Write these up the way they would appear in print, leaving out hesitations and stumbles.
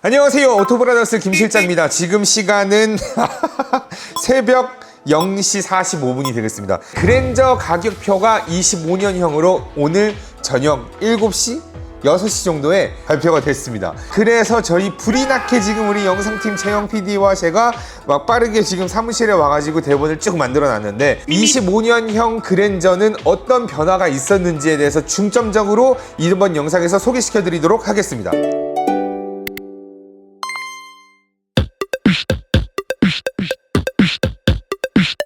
안녕하세요. 오토브라더스 김실장입니다. 지금 시간은 새벽 0시 45분이 되겠습니다. 그랜저 가격표가 25년형으로 오늘 저녁 7시? 6시 정도에 발표가 됐습니다. 그래서 저희 불이 나게 지금 우리 영상팀 재영 PD와 제가 막 빠르게 지금 사무실에 와가지고 대본을 쭉 만들어 놨는데 25년형 그랜저는 어떤 변화가 있었는지에 대해서 중점적으로 이번 영상에서 소개시켜 드리도록 하겠습니다.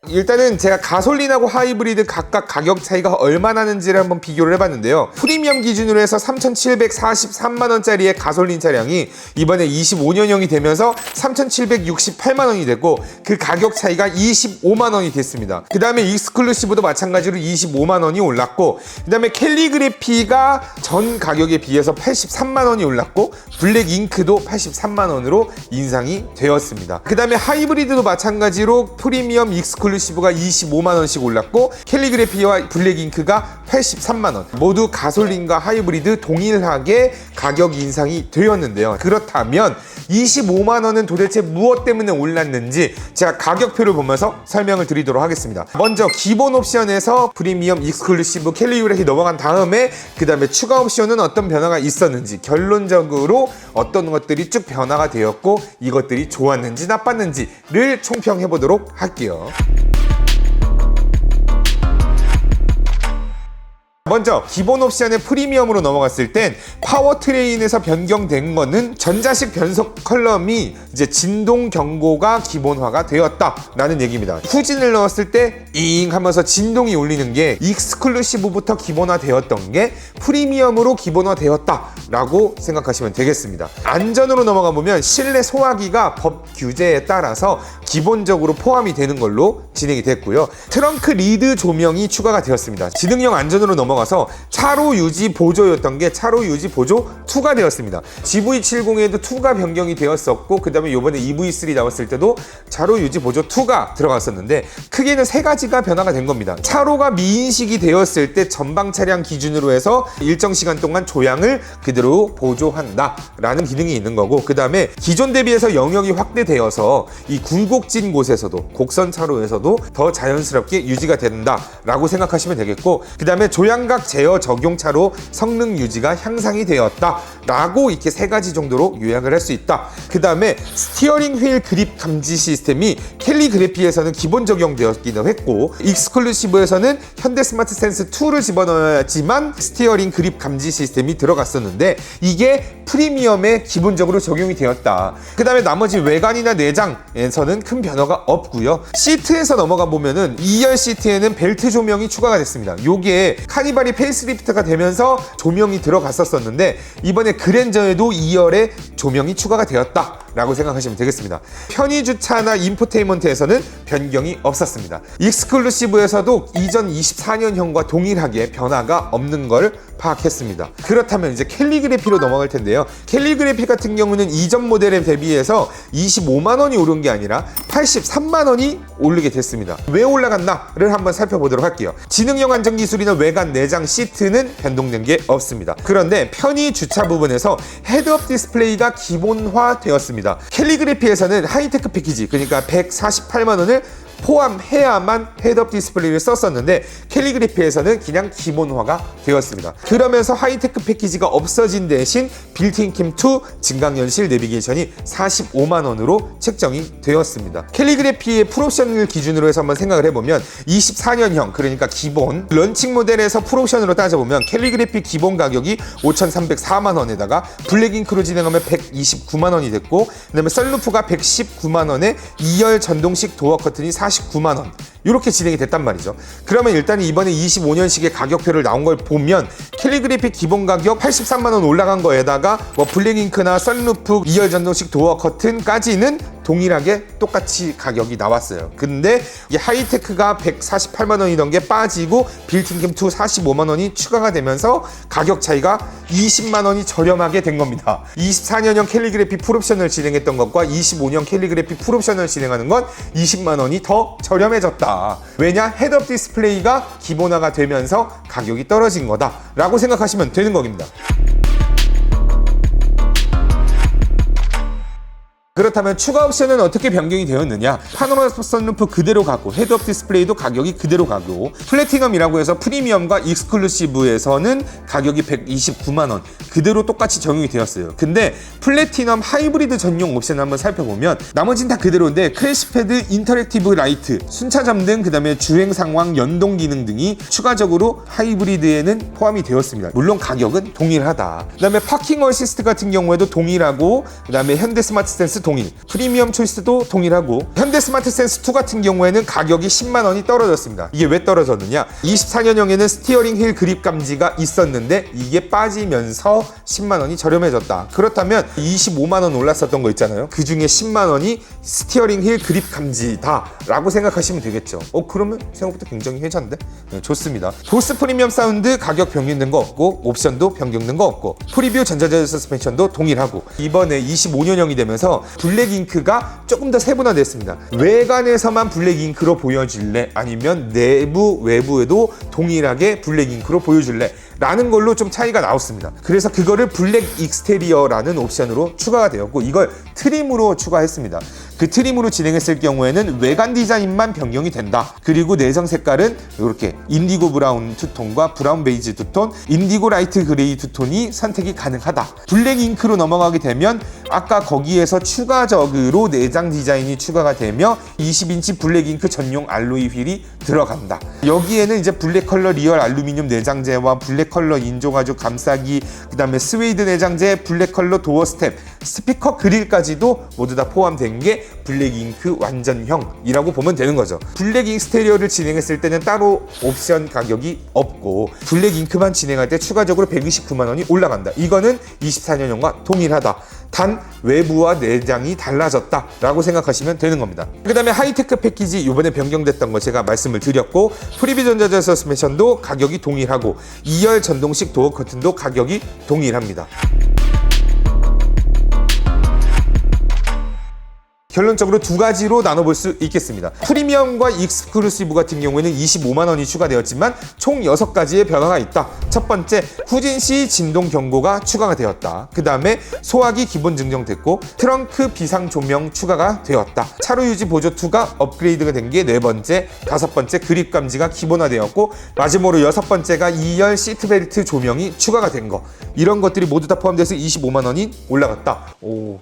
일단은 제가 가솔린하고 하이브리드 각각 가격 차이가 얼마나 나는지를 한번 비교를 해봤는데요. 프리미엄 기준으로 해서 3,743만원짜리의 가솔린 차량이 이번에 25년형이 되면서 3,768만원이 됐고 그 가격 차이가 25만원이 됐습니다. 그 다음에 익스클루시브도 마찬가지로 25만원이 올랐고 그 다음에 캘리그래피가 전 가격에 비해서 83만원이 올랐고 블랙 잉크도 83만원으로 인상이 되었습니다. 그 다음에 하이브리드도 마찬가지로 프리미엄 익스클루시브가 25만원씩 올랐고 캘리그래피와 블랙잉크가 83만원 모두 가솔린과 하이브리드 동일하게 가격 인상이 되었는데요. 그렇다면 25만원은 도대체 무엇 때문에 올랐는지 제가 가격표를 보면서 설명을 드리도록 하겠습니다. 먼저 기본 옵션에서 프리미엄 익스클루시브 캘리그래피 넘어간 다음에 그 다음에 추가 옵션은 어떤 변화가 있었는지 결론적으로 어떤 것들이 쭉 변화가 되었고 이것들이 좋았는지 나빴는지를 총평해 보도록 할게요. 먼저 기본 옵션의 프리미엄으로 넘어갔을 땐 파워트레인에서 변경된 거는 전자식 변속 컬럼이 이제 진동 경고가 기본화가 되었다라는 얘기입니다. 후진을 넣었을 때 잉 하면서 진동이 울리는 게 익스클루시브부터 기본화되었던 게 프리미엄으로 기본화되었다라고 생각하시면 되겠습니다. 안전으로 넘어가 보면 실내 소화기가 법 규제에 따라서 기본적으로 포함이 되는 걸로 진행이 됐고요. 트렁크 리드 조명이 추가가 되었습니다. 지능형 안전으로 넘어가서 차로 유지 보조였던 게 차로 유지 보조 2가 되었습니다. GV70에도 2가 변경이 되었었고 그 다음에 이번에 EV3 나왔을 때도 차로 유지 보조 2가 들어갔었는데 크게는 3가지가 변화가 된 겁니다. 차로가 미인식이 되었을 때 전방 차량 기준으로 해서 일정 시간 동안 조향을 그대로 보조한다 라는 기능이 있는 거고 그 다음에 기존 대비해서 영역이 확대되어서 이 굴곡진 곳에서도 곡선 차로에서도 더 자연스럽게 유지가 된다 라고 생각하시면 되겠고 그 다음에 조향각 제어 적용차로 성능 유지가 향상이 되었다 라고 이렇게 3가지 정도로 요약을 할 수 있다. 그 다음에 스티어링 휠 그립 감지 시스템이 캘리그래피에서는 기본 적용되었기도 했고 익스클루시브에서는 현대 스마트 센스 2를 집어넣어야지만 스티어링 그립 감지 시스템이 들어갔었는데 이게 프리미엄에 기본적으로 적용이 되었다. 그 다음에 나머지 외관이나 내장에서는 큰 변화가 없고요. 시트에서 넘어가 보면은 2열 시트에는 벨트 조명이 추가가 됐습니다. 요게 카니발이 페이스리프트가 되면서 조명이 들어갔었는데 이번에 그랜저에도 2열에 조명이 추가가 되었다 라고 생각하시면 되겠습니다. 편의 주차나 인포테인먼트에서는 변경이 없었습니다. 익스클루시브에서도 이전 24년형과 동일하게 변화가 없는 걸 파악했습니다. 그렇다면 이제 캘리그래피로 넘어갈 텐데요. 캘리그래피 같은 경우는 이전 모델에 대비해서 25만원이 오른 게 아니라 83만원이 오르게 됐습니다. 왜 올라갔나를 한번 살펴보도록 할게요. 지능형 안전 기술이나 외관, 내장, 시트는 변동된 게 없습니다. 그런데 편의 주차 부분에서 헤드업 디스플레이가 기본화되었습니다. 캘리그래피에서는 하이테크 패키지 그러니까 148만원을 포함해야만 헤드업 디스플레이를 썼었는데 캘리그래피에서는 그냥 기본화가 되었습니다. 그러면서 하이테크 패키지가 없어진 대신 빌트인 캠2 증강현실 내비게이션이 45만원으로 책정이 되었습니다. 캘리그래피의 풀옵션을 기준으로 해서 한번 생각을 해보면 24년형 그러니까 기본 런칭 모델에서 풀옵션으로 따져보면 캘리그래피 기본 가격이 5,304만원에다가 블랙잉크로 진행하면 129만원이 됐고 그 다음에 썬루프가 119만원에 2열 전동식 도어 커튼이 49만원 이렇게 진행이 됐단 말이죠. 그러면 일단 이번에 25년식의 가격표를 나온 걸 보면 캘리그래피 기본 가격 83만원 올라간 거에다가 뭐 블랙잉크나 썬루프 2열 전동식 도어 커튼까지는 동일하게 똑같이 가격이 나왔어요. 근데 이 하이테크가 148만원이던 게 빠지고 빌트인 캠2 45만원이 추가가 되면서 가격 차이가 20만원이 저렴하게 된 겁니다. 24년형 캘리그래피 풀옵션을 진행했던 것과 25년 캘리그래피 풀옵션을 진행하는 건 20만원이 더 저렴해졌다. 왜냐? 헤드업 디스플레이가 기본화가 되면서 가격이 떨어진 거다 라고 생각하시면 되는 겁니다. 그렇다면 추가 옵션은 어떻게 변경이 되었느냐? 파노라마 선루프 그대로 가고 헤드업 디스플레이도 가격이 그대로 가고 플래티넘이라고 해서 프리미엄과 익스클루시브에서는 가격이 129만 원 그대로 똑같이 적용이 되었어요. 근데 플래티넘 하이브리드 전용 옵션을 한번 살펴보면 나머지는 다 그대로인데 크래시패드 인터랙티브 라이트, 순차 잠등, 그 다음에 주행 상황 연동 기능 등이 추가적으로 하이브리드에는 포함이 되었습니다. 물론 가격은 동일하다. 그 다음에 파킹 어시스트 같은 경우에도 동일하고, 그 다음에 현대 스마트 센스 동일, 프리미엄 초이스도 동일하고, 현대 스마트 센스 2 같은 경우에는 가격이 10만 원이 떨어졌습니다. 이게 왜 떨어졌느냐? 24년형에는 스티어링 휠 그립 감지가 있었는데 이게 빠지면서 10만 원이 저렴해졌다. 그렇다면 25만 원 올랐었던 거 있잖아요. 그 중에 10만 원이 스티어링 휠 그립 감지다 라고 생각하시면 되겠죠. 그러면 생각보다 굉장히 괜찮은데? 네, 좋습니다. 보스 프리미엄 사운드 가격 변경된 거 없고, 옵션도 변경된 거 없고, 프리뷰 전자제어 서스펜션도 동일하고, 이번에 25년형이 되면서 블랙 잉크가 조금 더 세분화됐습니다. 외관에서만 블랙 잉크로 보여줄래? 아니면 내부 외부에도 동일하게 블랙 잉크로 보여줄래? 라는 걸로 좀 차이가 나왔습니다. 그래서 그거를 블랙 익스테리어라는 옵션으로 추가가 되었고, 이걸 트림으로 추가했습니다. 그 트림으로 진행했을 경우에는 외관 디자인만 변경이 된다. 그리고 내장 색깔은 이렇게 인디고 브라운 투톤과 브라운 베이지 투톤, 인디고 라이트 그레이 투톤이 선택이 가능하다. 블랙 잉크로 넘어가게 되면 아까 거기에서 추가적으로 내장 디자인이 추가가 되며 20인치 블랙 잉크 전용 알로이 휠이 들어간다. 여기에는 이제 블랙 컬러 리얼 알루미늄 내장재와 블랙 컬러 인조가죽 감싸기, 그 다음에 스웨이드 내장재, 블랙 컬러 도어 스텝, 스피커 그릴까지도 모두 다 포함된 게 블랙 잉크 완전형이라고 보면 되는 거죠. 블랙 익스테리어를 진행했을 때는 따로 옵션 가격이 없고, 블랙 잉크만 진행할 때 추가적으로 129만 원이 올라간다. 이거는 24년형과 동일하다. 단 외부와 내장이 달라졌다 라고 생각하시면 되는 겁니다. 그 다음에 하이테크 패키지 이번에 변경됐던 거 제가 말씀을 드렸고, 프리뷰 전자제어 서스펜션도 가격이 동일하고, 2열 전동식 도어 커튼도 가격이 동일합니다. 결론적으로 두 가지로 나눠볼 수 있겠습니다. 프리미엄과 익스클루시브 같은 경우에는 25만 원이 추가되었지만 총 6가지의 변화가 있다. 첫 번째, 후진시 진동 경고가 추가가 되었다. 그 다음에 소화기 기본 증정됐고, 트렁크 비상 조명 추가가 되었다. 차로 유지 보조 2가 업그레이드가 된 게 4번째, 5번째 그립 감지가 기본화되었고, 마지막으로 6번째가 2열 시트벨트 조명이 추가가 된 거. 이런 것들이 모두 다 포함돼서 25만 원이 올라갔다. 오,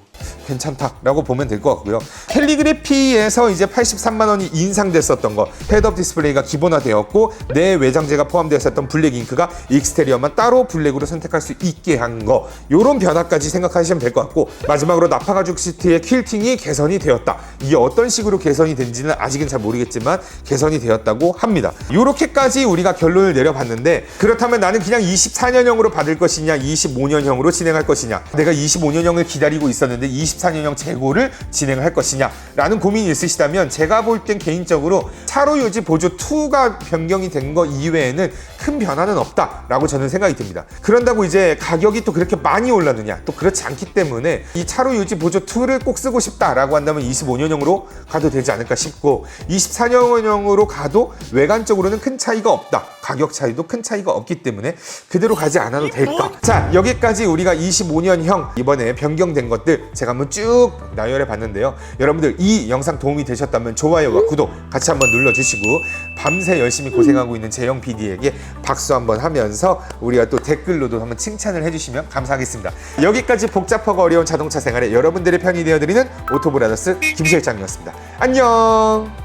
괜찮다라고 보면 될 것 같고요. 캘리그래피에서 이제 83만 원이 인상됐었던 거, 헤드업 디스플레이가 기본화되었고, 내 외장재가 포함되었었던 블랙 잉크가 익스테리어만 따로 블랙으로 선택할 수 있게 한 거, 요런 변화까지 생각하시면 될 것 같고, 마지막으로 나파가죽 시트의 퀼팅이 개선이 되었다. 이게 어떤 식으로 개선이 된지는 아직은 잘 모르겠지만 개선이 되었다고 합니다. 요렇게까지 우리가 결론을 내려봤는데, 그렇다면 나는 그냥 24년형으로 받을 것이냐 25년형으로 진행할 것이냐, 내가 25년형을 기다리고 있었는데 24년형 재고를 진행을 할 것이냐 라는 고민이 있으시다면, 제가 볼 땐 개인적으로 차로 유지 보조 2가 변경이 된 거 이외에는 큰 변화는 없다 라고 저는 생각이 듭니다. 그런다고 이제 가격이 또 그렇게 많이 올랐느냐, 또 그렇지 않기 때문에 이 차로 유지 보조 2를 꼭 쓰고 싶다 라고 한다면 25년형으로 가도 되지 않을까 싶고, 24년형으로 가도 외관적으로는 큰 차이가 없다, 가격 차이도 큰 차이가 없기 때문에 그대로 가지 않아도 될까. 자, 여기까지 우리가 25년형 이번에 변경된 것들 제가 한번 쭉 나열해 봤는데요. 여러분들 이 영상 도움이 되셨다면 좋아요와 구독 같이 한번 눌러주시고, 밤새 열심히 고생하고 있는 재영 PD에게 박수 한번 하면서 우리가 또 댓글로도 한번 칭찬을 해주시면 감사하겠습니다. 여기까지 복잡하고 어려운 자동차 생활에 여러분들의 편이 되어드리는 오토브라더스 김실장이었습니다. 안녕.